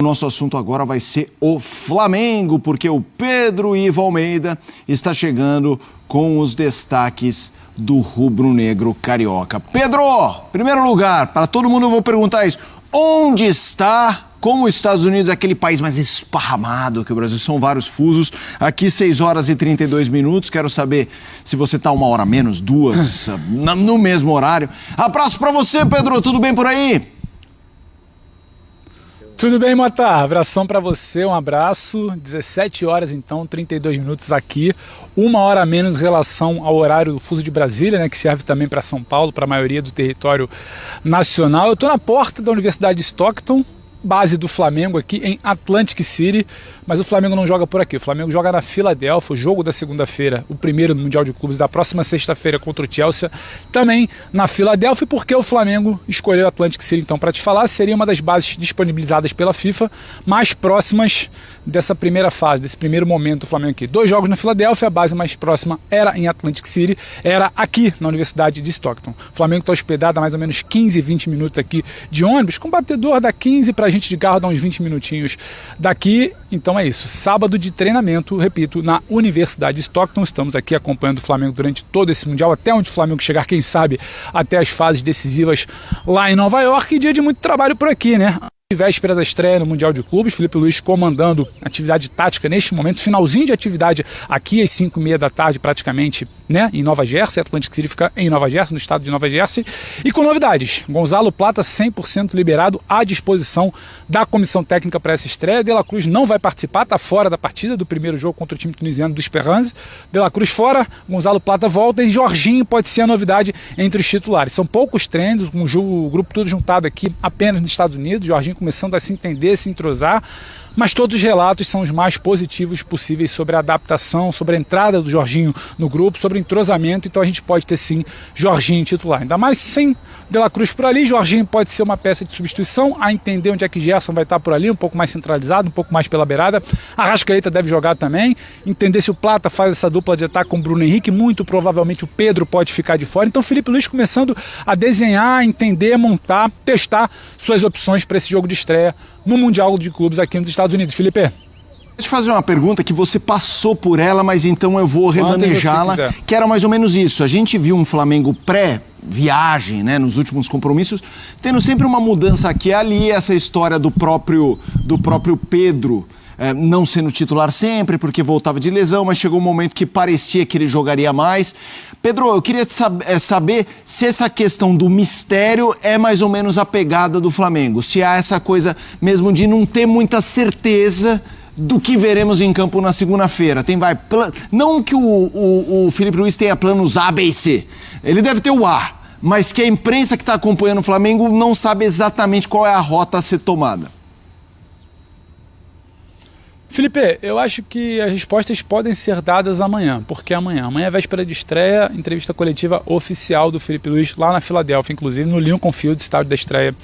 O nosso assunto agora vai ser o Flamengo, porque o Pedro Ivo Almeida está chegando com os destaques do rubro-negro carioca. Pedro, primeiro lugar, para todo mundo eu vou perguntar isso. Onde está, como os Estados Unidos, aquele país mais esparramado que o Brasil? São vários fusos. Aqui 6 horas e 32 minutos. Quero saber se você está 1 hora menos, 2, no mesmo horário. Abraço para você, Pedro. Tudo bem por aí? Tudo bem, Mota? Abração para você, um abraço. 17 horas então, 32 minutos aqui, 1 hora a menos em relação ao horário do fuso de Brasília, né, que serve também para São Paulo, para a maioria do território nacional. Eu estou na porta da Universidade de Stockton, base do Flamengo aqui em Atlantic City, mas o Flamengo não joga por aqui, o Flamengo joga na Filadélfia, o jogo da segunda-feira, o primeiro no Mundial de Clubes da próxima sexta-feira contra o Chelsea, também na Filadélfia. E por que o Flamengo escolheu Atlantic City então? Para te falar, seria uma das bases disponibilizadas pela FIFA mais próximas dessa primeira fase, desse primeiro momento do Flamengo aqui. 2 jogos na Filadélfia, a base mais próxima era em Atlantic City, era aqui na Universidade de Stockton. O Flamengo está hospedado a mais ou menos 15, 20 minutos aqui de ônibus, com batedor dá 15, para a gente de carro dá uns 20 minutinhos daqui. Então é isso, sábado de treinamento, repito, na Universidade de Stockton. Estamos aqui acompanhando o Flamengo durante todo esse Mundial, até onde o Flamengo chegar, quem sabe, até as fases decisivas lá em Nova York. E dia de muito trabalho por aqui, né? Véspera da estreia no Mundial de Clubes, Felipe Luiz comandando atividade tática neste momento, finalzinho de atividade aqui às 5h30 da tarde praticamente, né, em Nova Jersey. Atlantic City fica em Nova Jersey, no estado de Nova Jersey, e com novidades. Gonzalo Plata 100% liberado, à disposição da comissão técnica para essa estreia. De La Cruz não vai participar, está fora da partida do primeiro jogo contra o time tunisiano do Esperance. De La Cruz fora, Gonzalo Plata volta e Jorginho pode ser a novidade entre os titulares. São poucos treinos, o grupo todo juntado aqui apenas nos Estados Unidos, Jorginho começando a se entender, se entrosar, mas todos os relatos são os mais positivos possíveis sobre a adaptação, sobre a entrada do Jorginho no grupo, sobre o entrosamento. Então a gente pode ter sim Jorginho titular, ainda mais sem De La Cruz por ali. Jorginho pode ser uma peça de substituição, a entender onde é que Gerson vai estar por ali, um pouco mais centralizado, um pouco mais pela beirada. Arrascaeta deve jogar também, entender se o Plata faz essa dupla de ataque com o Bruno Henrique, muito provavelmente o Pedro pode ficar de fora. Então Felipe Luiz começando a desenhar, entender, montar, testar suas opções para esse jogo de estreia no Mundial de Clubes aqui nos Estados Unidos. Felipe? Deixa eu te fazer uma pergunta que você passou por ela, mas então eu vou remanejá-la, que era mais ou menos isso. A gente viu um Flamengo pré-viagem, né, nos últimos compromissos, tendo sempre uma mudança aqui e ali, essa história do próprio Pedro não sendo titular sempre, porque voltava de lesão, mas chegou um momento que parecia que ele jogaria mais. Pedro, eu queria saber se essa questão do mistério é mais ou menos a pegada do Flamengo, se há essa coisa mesmo de não ter muita certeza do que veremos em campo na segunda-feira. Não que o Felipe Luiz tenha planos A, B e C, ele deve ter o A, mas que a imprensa que está acompanhando o Flamengo não sabe exatamente qual é a rota a ser tomada. Felipe, eu acho que as respostas podem ser dadas amanhã, porque amanhã é véspera de estreia, entrevista coletiva oficial do Felipe Luiz lá na Filadélfia, inclusive no Lincoln Field, estádio da estreia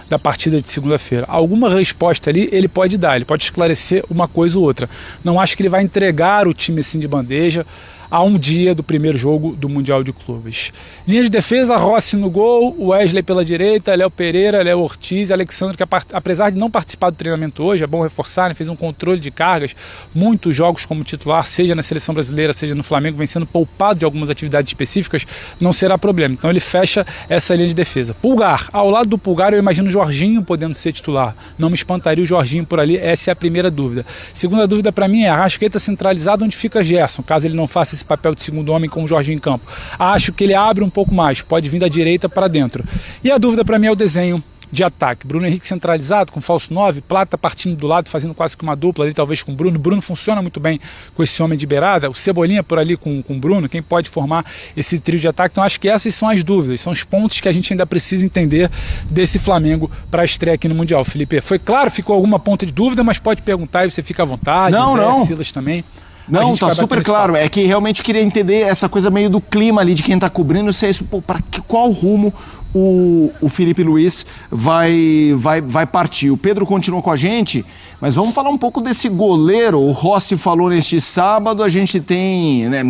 da partida de segunda-feira. Alguma resposta ali ele pode dar, ele pode esclarecer uma coisa ou outra. Não acho que ele vai entregar o time assim de bandeja a um dia do primeiro jogo do Mundial de Clubes. Linha de defesa, Rossi no gol, Wesley pela direita, Léo Pereira, Léo Ortiz, Alexandre, que apesar de não participar do treinamento hoje, é bom reforçar, né, fez um controle de cargas, muitos jogos como titular, seja na seleção brasileira, seja no Flamengo, vem sendo poupado de algumas atividades específicas, não será problema. Então ele fecha essa linha de defesa. Pulgar, ao lado do Pulgar eu imagino o Jorginho podendo ser titular. Não me espantaria o Jorginho por ali, essa é a primeira dúvida. Segunda dúvida para mim é Arrascaeta centralizado, onde fica Gerson, caso ele não faça esse papel de segundo homem com o Jorginho em campo. Acho que ele abre um pouco mais, pode vir da direita para dentro. E a dúvida para mim é o desenho de ataque. Bruno Henrique centralizado, com falso 9, Plata partindo do lado, fazendo quase que uma dupla ali, talvez com o Bruno. Bruno funciona muito bem com esse homem de beirada, o Cebolinha por ali com o Bruno, quem pode formar esse trio de ataque. Então acho que essas são as dúvidas, são os pontos que a gente ainda precisa entender desse Flamengo para a estreia aqui no Mundial. Felipe, foi claro, ficou alguma ponta de dúvida, mas pode perguntar e você fica à vontade. Não. Silas também. Não, tá super claro. É que realmente queria entender essa coisa meio do clima ali de quem tá cobrindo, se é isso, para qual rumo o Felipe Luiz vai partir. O Pedro continua com a gente, mas vamos falar um pouco desse goleiro. O Rossi falou neste sábado, a gente tem, né,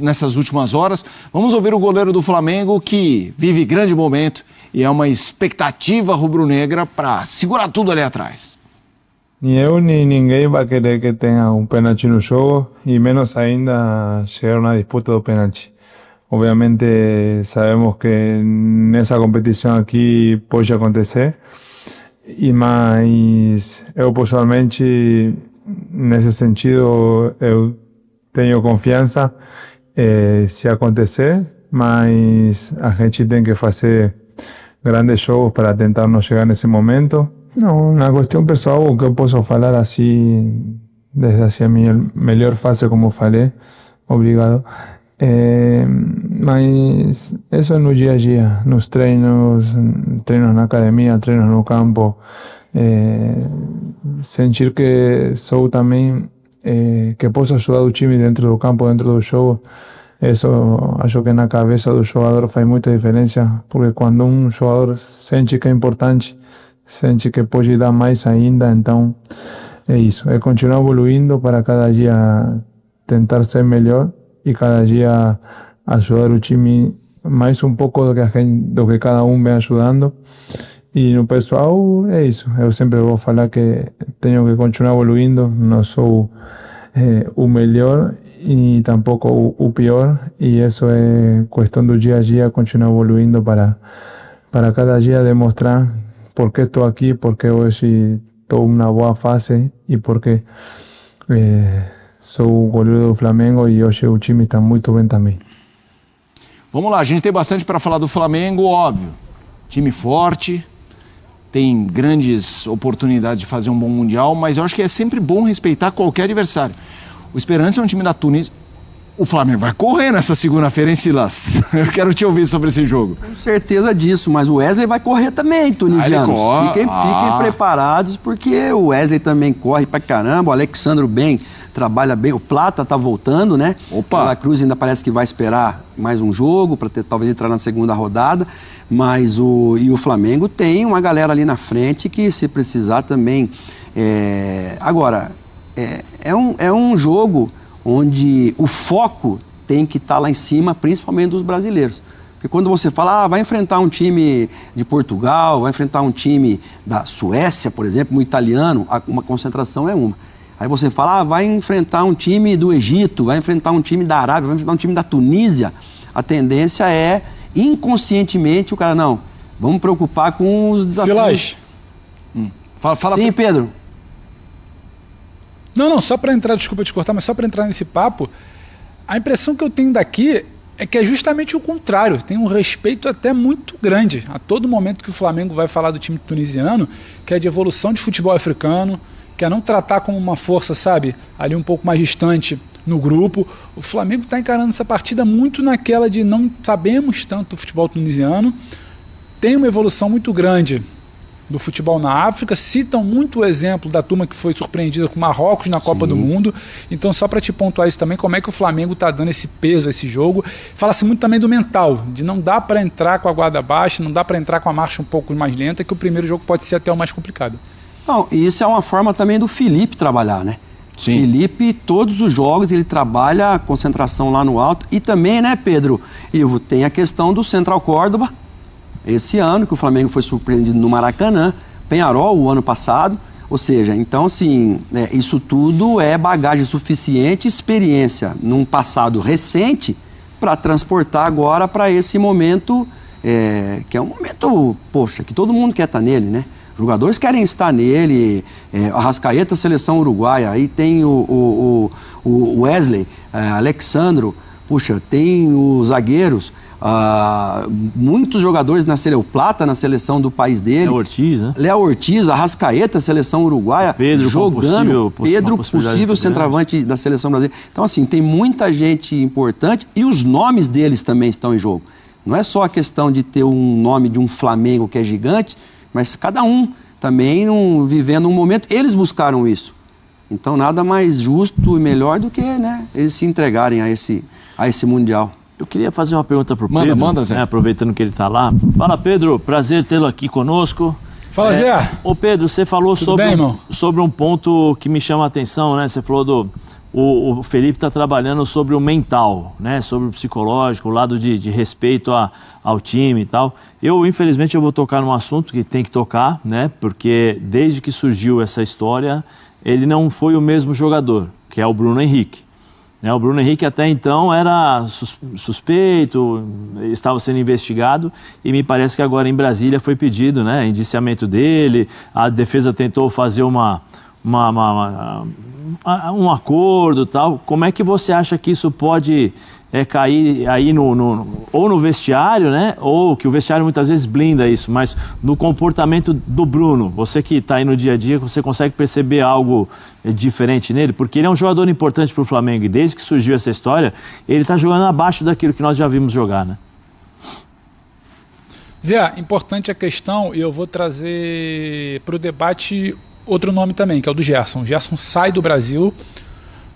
nessas últimas horas, vamos ouvir o goleiro do Flamengo que vive grande momento e é uma expectativa rubro-negra para segurar tudo ali atrás. Ni eu ni ninguém vai querer que tenha pênalti no jogo e menos ainda chegar a uma disputa do pênalti. Obviamente sabemos que nessa competição aqui pode acontecer, mas eu pessoalmente, nesse sentido, eu tenho confiança se acontecer, mas a gente tem que fazer grandes jogos para tentar não chegar nesse momento. Não, na questão pessoal, o que eu posso falar assim, desde a minha melhor fase, como falei, obrigado. Mas isso é no dia a dia, nos treinos na academia, treinos no campo. Sentir que sou também, que posso ajudar o time dentro do campo, dentro do jogo. Isso acho que na cabeça do jogador faz muita diferença, porque quando um jogador sente que é importante, sente que pode dar mais ainda, então é isso, é continuar evoluindo para cada dia tentar ser melhor e cada dia ajudar o time mais um pouco do que cada um vem ajudando. E no pessoal é isso, eu sempre vou falar que tenho que continuar evoluindo, não sou o melhor e tampouco o pior, e isso é questão do dia a dia, continuar evoluindo para cada dia demonstrar por que estou aqui, porque hoje estou em uma boa fase e porque sou o goleiro do Flamengo e hoje o time está muito bem também. Vamos lá, a gente tem bastante para falar do Flamengo, óbvio. Time forte, tem grandes oportunidades de fazer um bom Mundial, mas eu acho que é sempre bom respeitar qualquer adversário. O Esperança é um time da Tunísia. O Flamengo vai correr nessa segunda-feira, hein, Silas? Eu quero te ouvir sobre esse jogo. Com certeza disso, mas o Wesley vai correr também, tunisianos. Fiquem preparados, porque o Wesley também corre pra caramba, o Alexandro bem, trabalha bem, o Plata tá voltando, né? Opa! O La Cruz ainda parece que vai esperar mais um jogo, para talvez entrar na segunda rodada, mas o Flamengo tem uma galera ali na frente que, se precisar também... Agora, é um jogo onde o foco tem que estar lá em cima, principalmente dos brasileiros. Porque quando você fala, vai enfrentar um time de Portugal, vai enfrentar um time da Suécia, por exemplo, um italiano, uma concentração é uma. Aí você fala, vai enfrentar um time do Egito, vai enfrentar um time da Arábia, vai enfrentar um time da Tunísia. A tendência é, inconscientemente, o cara, não, vamos preocupar com os desafios. Silas. Fala. Sim, Pedro. Não, só para entrar, desculpa te cortar, mas só para entrar nesse papo, a impressão que eu tenho daqui é que é justamente o contrário. Tem um respeito até muito grande a todo momento que o Flamengo vai falar do time tunisiano, que é de evolução de futebol africano, que é não tratar como uma força, sabe, ali um pouco mais distante no grupo. O Flamengo está encarando essa partida muito naquela de não sabemos tanto do futebol tunisiano, tem uma evolução muito grande do futebol na África, citam muito o exemplo da turma que foi surpreendida com o Marrocos na Copa do Mundo. Então, só para te pontuar isso também, como é que o Flamengo está dando esse peso a esse jogo. Fala-se muito também do mental, de não dá para entrar com a guarda baixa, não dá para entrar com a marcha um pouco mais lenta, que o primeiro jogo pode ser até o mais complicado. Não, e isso é uma forma também do Felipe trabalhar, né? Sim. Felipe, todos os jogos, ele trabalha a concentração lá no alto. E também, né, Pedro, Ivo, tem a questão do Central Córdoba, esse ano, que o Flamengo foi surpreendido no Maracanã, Peñarol o ano passado, ou seja, então assim, isso tudo é bagagem suficiente, experiência num passado recente para transportar agora para esse momento, que é um momento, poxa, que todo mundo quer estar nele, né? Os jogadores querem estar nele, Arrascaeta, seleção uruguaia, aí tem o Wesley, Alexandro, puxa, tem os zagueiros, muitos jogadores o Plata na seleção do país dele. Léo Ortiz, né? Léo Ortiz, Arrascaeta, seleção uruguaia, Pedro, jogando. Pedro, possível centroavante da seleção brasileira. Então, assim, tem muita gente importante e os nomes deles também estão em jogo. Não é só a questão de ter um nome de um Flamengo que é gigante, mas cada um também vivendo um momento. Eles buscaram isso. Então, nada mais justo e melhor do que, né, eles se entregarem a esse Mundial. Eu queria fazer uma pergunta para o Pedro, manda, Zé. Aproveitando que ele está lá. Fala, Pedro, prazer tê-lo aqui conosco. Fala, Zé. Ô, Pedro, você falou sobre um ponto que me chama a atenção, né? Você falou o Felipe está trabalhando sobre o mental, né? Sobre o psicológico, o lado de respeito ao time e tal. Infelizmente, eu vou tocar num assunto que tem que tocar, né? Porque desde que surgiu essa história, ele não foi o mesmo jogador, que é o Bruno Henrique. O Bruno Henrique até então era suspeito, estava sendo investigado e me parece que agora em Brasília foi pedido, né? Indiciamento dele, a defesa tentou fazer um acordo e tal. Como é que você acha que isso pode cair aí ou no vestiário, né? Ou que o vestiário muitas vezes blinda isso, mas no comportamento do Bruno, você que está aí no dia a dia, você consegue perceber algo diferente nele? Porque ele é um jogador importante para o Flamengo e desde que surgiu essa história, ele está jogando abaixo daquilo que nós já vimos jogar, né? Zé, importante a questão, e eu vou trazer para o debate outro nome também, que é o do Gerson. O Gerson sai do Brasil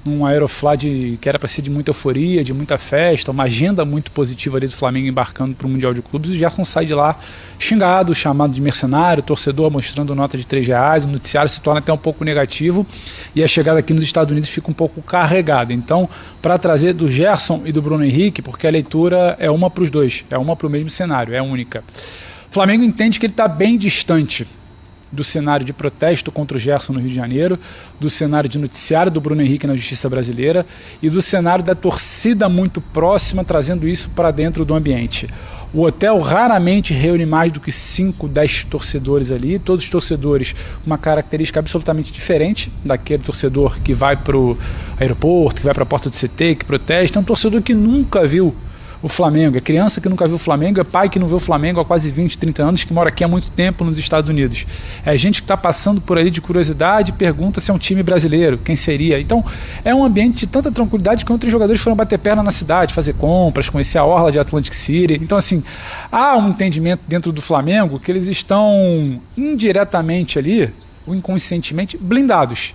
num Aeroflá que era para ser de muita euforia, de muita festa, uma agenda muito positiva ali do Flamengo embarcando para o Mundial de Clubes. O Gerson sai de lá xingado, chamado de mercenário, torcedor mostrando nota de R$3, o noticiário se torna até um pouco negativo e a chegada aqui nos Estados Unidos fica um pouco carregada. Então, para trazer do Gerson e do Bruno Henrique, porque a leitura é uma para os dois, é uma para o mesmo cenário, é única. O Flamengo entende que ele está bem distante do cenário de protesto contra o Gerson no Rio de Janeiro, do cenário de noticiário do Bruno Henrique na Justiça Brasileira e do cenário da torcida muito próxima, trazendo isso para dentro do ambiente. O hotel raramente reúne mais do que 5, 10 torcedores ali, todos os torcedores com uma característica absolutamente diferente daquele torcedor que vai para o aeroporto, que vai para a porta do CT, que protesta. É um torcedor que nunca viu o Flamengo, é criança que nunca viu o Flamengo, é pai que não vê o Flamengo há quase 20, 30 anos, que mora aqui há muito tempo nos Estados Unidos. É gente que está passando por ali de curiosidade e pergunta se é um time brasileiro, quem seria. Então, é um ambiente de tanta tranquilidade que outros jogadores foram bater perna na cidade, fazer compras, conhecer a orla de Atlantic City. Então, assim, há um entendimento dentro do Flamengo que eles estão indiretamente ali, ou inconscientemente, blindados.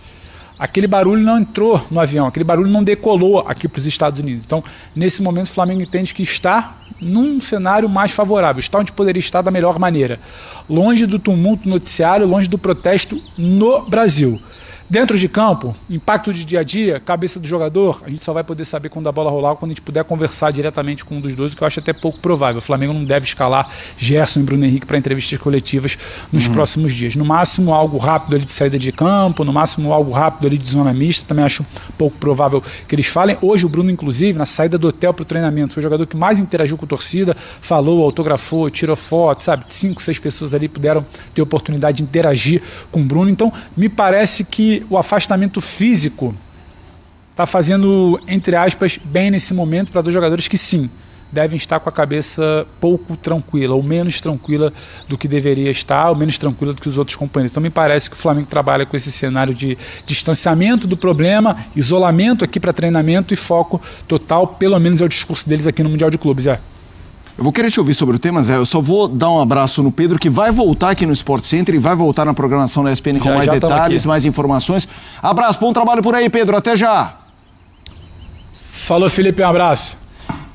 Aquele barulho não entrou no avião, aquele barulho não decolou aqui para os Estados Unidos. Então, nesse momento, o Flamengo entende que está num cenário mais favorável, está onde poderia estar da melhor maneira. Longe do tumulto noticiário, longe do protesto no Brasil. Dentro de campo, impacto de dia a dia, cabeça do jogador, a gente só vai poder saber quando a bola rolar ou quando a gente puder conversar diretamente com um dos dois, o que eu acho até pouco provável. O Flamengo não deve escalar Gerson e Bruno Henrique para entrevistas coletivas nos próximos dias. No máximo, algo rápido ali de saída de campo, no máximo, algo rápido ali de zona mista, também acho pouco provável que eles falem. Hoje o Bruno, inclusive, na saída do hotel para o treinamento, foi o jogador que mais interagiu com a torcida, falou, autografou, tirou foto, sabe? 5, 6 pessoas ali puderam ter oportunidade de interagir com o Bruno. Então, me parece que o afastamento físico está fazendo, entre aspas, bem nesse momento para dois jogadores que sim, devem estar com a cabeça pouco tranquila, ou menos tranquila do que deveria estar, ou menos tranquila do que os outros companheiros. Então me parece que o Flamengo trabalha com esse cenário de distanciamento do problema, isolamento aqui para treinamento e foco total, pelo menos é o discurso deles aqui no Mundial de Clubes. Eu vou querer te ouvir sobre o tema, Zé. Eu só vou dar um abraço no Pedro, que vai voltar aqui no Sport Center e vai voltar na programação da ESPN com mais detalhes, mais informações. Abraço, bom trabalho por aí, Pedro. Até já. Falou, Felipe, um abraço.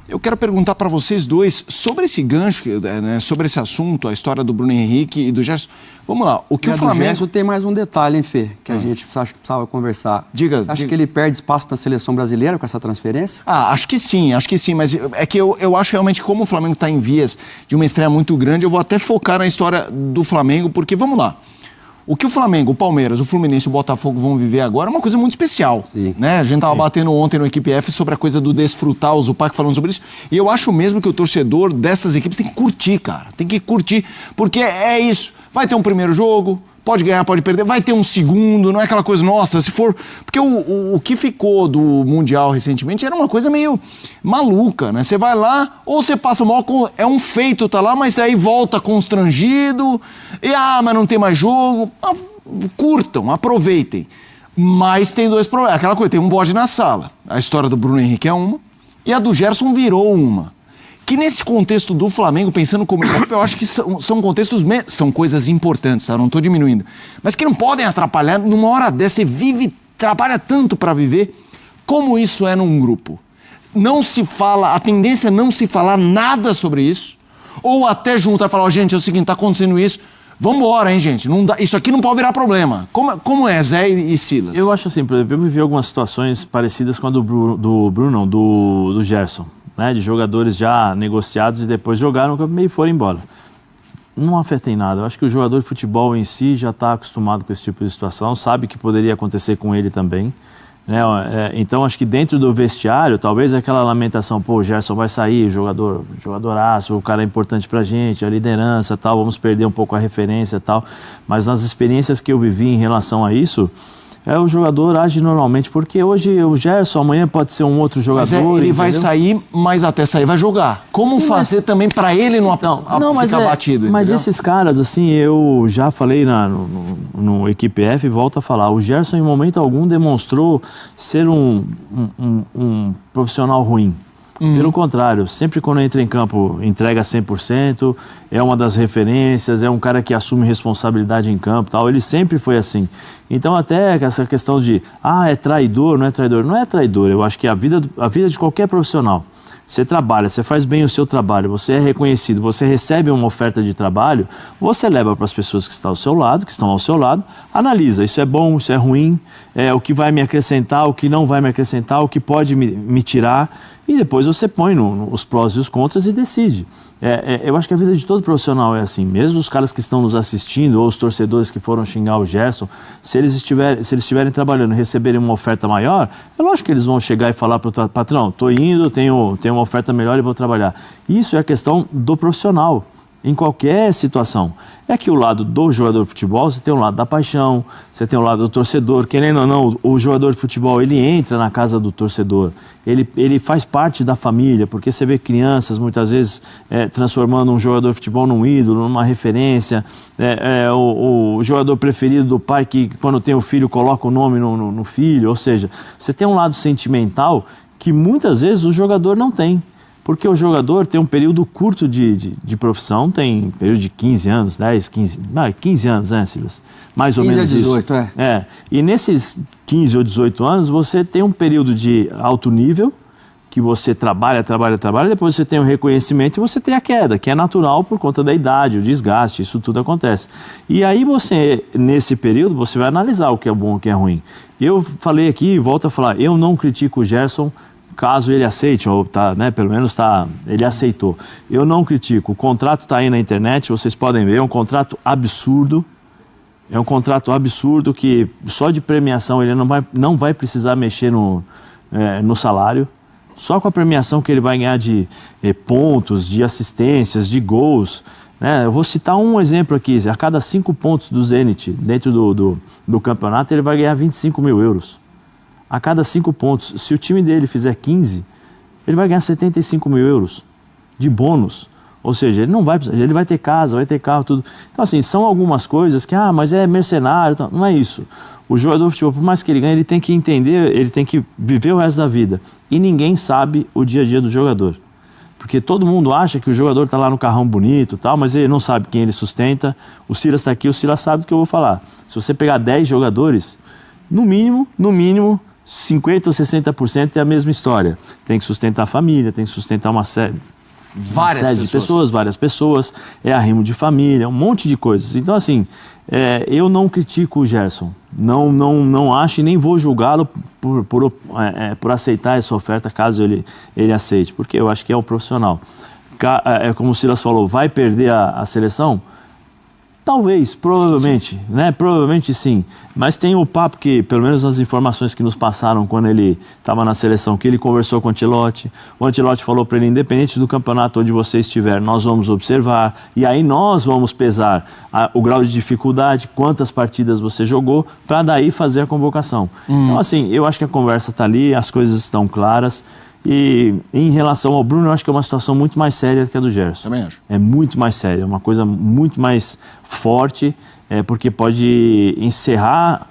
Eu quero perguntar para vocês dois sobre esse gancho, né, sobre esse assunto, a história do Bruno Henrique e do Gerson. Vamos lá, o que o Flamengo... Do Gerson tem mais um detalhe, hein, Fê, que a gente acho que precisava conversar. Você acha que ele perde espaço na seleção brasileira com essa transferência? Acho que sim, mas é que eu acho realmente que como o Flamengo está em vias de uma estreia muito grande, eu vou até focar na história do Flamengo, porque, vamos lá, o que o Flamengo, o Palmeiras, o Fluminense e o Botafogo vão viver agora é uma coisa muito especial. Né? A gente estava batendo ontem no Equipe F sobre a coisa do desfrutar, o Zupac falando sobre isso. E eu acho mesmo que o torcedor dessas equipes tem que curtir, cara. Tem que curtir, porque é isso. Vai ter um primeiro jogo, pode ganhar, pode perder, vai ter um segundo, não é aquela coisa, nossa, se for... Porque o que ficou do Mundial recentemente era uma coisa meio maluca, né? Você vai lá, ou você passa mal, é um feito, tá lá, mas aí volta constrangido, e mas não tem mais jogo. Curtam, aproveitem. Mas tem dois problemas, aquela coisa, tem um bode na sala. A história do Bruno Henrique é uma, e a do Gerson virou uma. Que nesse contexto do Flamengo, pensando como eu acho que são contextos, são coisas importantes, tá? Não estou diminuindo, mas que não podem atrapalhar. Numa hora dessa, você vive, trabalha tanto para viver, como isso é num grupo. Não se fala, a tendência é não se falar nada sobre isso, ou até juntar e falar, gente, é o seguinte, está acontecendo isso, Vambora, hein, gente? Não dá, isso aqui não pode virar problema. Como é, Zé e Silas? Eu acho assim, por exemplo, eu vivi algumas situações parecidas com a do Gerson, né? De jogadores já negociados e depois jogaram e foram embora. Não afeta em nada. Eu acho que o jogador de futebol em si já está acostumado com esse tipo de situação, sabe que poderia acontecer com ele também. Né? Então, acho que dentro do vestiário, talvez aquela lamentação, pô, o Gerson vai sair, jogadoraço, o cara é importante pra gente, a liderança, tal, vamos perder um pouco a referência, tal. Mas nas experiências que eu vivi em relação a isso, o jogador age normalmente, porque hoje o Gerson, amanhã pode ser um outro jogador. Mas ele entendeu? vai sair, mas até sair vai jogar. Como Sim, fazer também para ele não ficar batido? Mas esses caras, assim, eu já falei no Equipe F e volto a falar, o Gerson em momento algum demonstrou ser um profissional ruim. Pelo contrário, sempre quando entra em campo entrega 100%, é uma das referências, é um cara que assume responsabilidade em campo, tal. Ele sempre foi assim. Então até essa questão de, é traidor, não é traidor? Não é traidor, eu acho que a vida de qualquer profissional, você trabalha, você faz bem o seu trabalho, você é reconhecido, você recebe uma oferta de trabalho, você leva para as pessoas que estão ao seu lado, analisa, isso é bom, isso é ruim, o que vai me acrescentar, o que não vai me acrescentar, o que pode me tirar, e depois você põe os prós e os contras e decide. Eu acho que a vida de todo profissional é assim, mesmo os caras que estão nos assistindo ou os torcedores que foram xingar o Gerson, se eles estiverem trabalhando e receberem uma oferta maior, é lógico que eles vão chegar e falar para o patrão, estou indo, tenho uma oferta melhor e vou trabalhar. Isso é a questão do profissional. Em qualquer situação. É que o lado do jogador de futebol, você tem um lado da paixão, você tem o lado do torcedor. Querendo ou não, o jogador de futebol, ele entra na casa do torcedor. Ele faz parte da família, porque você vê crianças, muitas vezes, transformando um jogador de futebol num ídolo, numa referência. O jogador preferido do pai, que quando tem o filho, coloca o nome no filho. Ou seja, você tem um lado sentimental que muitas vezes o jogador não tem. Porque o jogador tem um período curto de profissão, tem período de 15 anos, 15 anos, né, Silas? Mais ou menos 18, isso. E nesses 15 ou 18 anos, você tem um período de alto nível, que você trabalha, depois você tem o reconhecimento e você tem a queda, que é natural por conta da idade, o desgaste, isso tudo acontece. E aí você, nesse período, você vai analisar o que é bom e o que é ruim. Eu falei aqui, volto a falar, eu não critico o Gerson, caso ele aceite, ou pelo menos ele aceitou. Eu não critico, o contrato está aí na internet, vocês podem ver, é um contrato absurdo, que só de premiação ele não vai precisar mexer no salário, só com a premiação que ele vai ganhar de pontos, de assistências, de gols. Eu vou citar um exemplo aqui, a cada 5 pontos do Zenit dentro do campeonato ele vai ganhar 25 mil euros. A cada 5 pontos, se o time dele fizer 15, ele vai ganhar 75 mil euros de bônus. Ou seja, ele vai ter casa, vai ter carro, tudo. Então, assim, são algumas coisas que, mas é mercenário, não é isso. O jogador de futebol, por mais que ele ganhe, ele tem que entender, ele tem que viver o resto da vida. E ninguém sabe o dia a dia do jogador. Porque todo mundo acha que o jogador está lá no carrão bonito, mas ele não sabe quem ele sustenta. O Silas está aqui, o Silas sabe do que eu vou falar. Se você pegar 10 jogadores, no mínimo, 50% ou 60% é a mesma história. Tem que sustentar a família, tem que sustentar uma série de pessoas, várias pessoas, é arrimo de família, um monte de coisas. Então, assim, eu não critico o Gerson, não acho e nem vou julgá-lo por aceitar essa oferta, caso ele aceite, porque eu acho que é um profissional. Como o Silas falou, vai perder a seleção? Talvez, provavelmente, né? Provavelmente sim. Mas tem o papo que, pelo menos nas informações que nos passaram quando ele estava na seleção, que ele conversou com o Ancelotti. O Ancelotti falou para ele, independente do campeonato onde você estiver, nós vamos observar e aí nós vamos pesar o grau de dificuldade, quantas partidas você jogou, para daí fazer a convocação. Então, assim, eu acho que a conversa está ali, as coisas estão claras. E em relação ao Bruno, eu acho que é uma situação muito mais séria do que a do Gerson. Também acho. É muito mais séria, é uma coisa muito mais forte, porque pode encerrar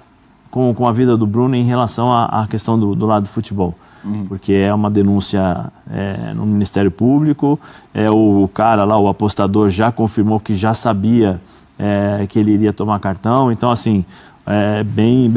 com a vida do Bruno em relação à questão do lado do futebol. Porque é uma denúncia no Ministério Público, o cara lá, o apostador, já confirmou que já sabia que ele iria tomar cartão. Então, assim, bem